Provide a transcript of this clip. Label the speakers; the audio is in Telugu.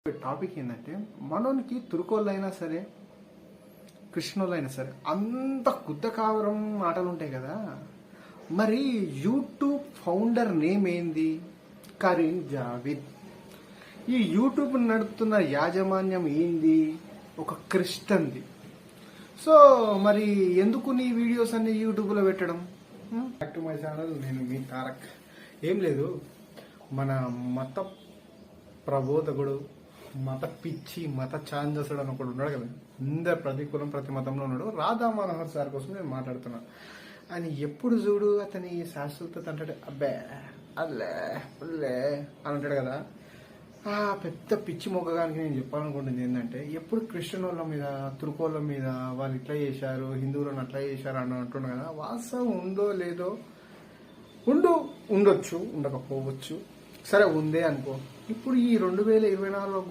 Speaker 1: టాపిక్ ఏంటంటే మనోనికి తురుకోళ్ళైనా సరే కృష్ణోళ్ళైనా సరే అంత గుద్ద కావరం మాటలు ఉంటాయి కదా. మరి యూట్యూబ్ ఫౌండర్ నేమ్ ఏంది? కరీం జావేద్. ఈ యూట్యూబ్ నడుపుతున్న యాజమాన్యం ఏంది? ఒక క్రిస్టియన్ది. సో మరి ఎందుకు నీ వీడియోస్ అన్ని యూట్యూబ్లో పెట్టడం? బ్యాక్ టు మై ఛానల్, నేను మీ తారక్. ఏం లేదు, మన మత ప్రబోధకుడు, మత పిచ్చి, మత ఛాంజసుడు అని ఒకడు ఉన్నాడు కదా, అందరు ప్రతి కులం ప్రతి మతంలో ఉన్నాడు. రాధా మనోహర్ సార్ కోసం నేను మాట్లాడుతున్నా. ఆయన ఎప్పుడు చూడు అతని శాశ్వత అంటాడు, అబ్బే అల్లే పుల్లే అని అంటాడు కదా. ఆ పెద్ద పిచ్చి మొగ్గగానికి నేను చెప్పాలనుకుంటుంది ఏంటంటే, ఎప్పుడు క్రిస్టియన్ వాళ్ళ మీద, తుర్కోళ్ళ మీద వాళ్ళు ఇట్లా చేశారు, హిందువులను అట్లా చేశారు అని అంటున్నాడు కదా. వాస్తవం ఉందో లేదో, ఉండొచ్చు, ఉండకపోవచ్చు, సరే ఉందే అనుకో. ఇప్పుడు ఈ 2024 కూడా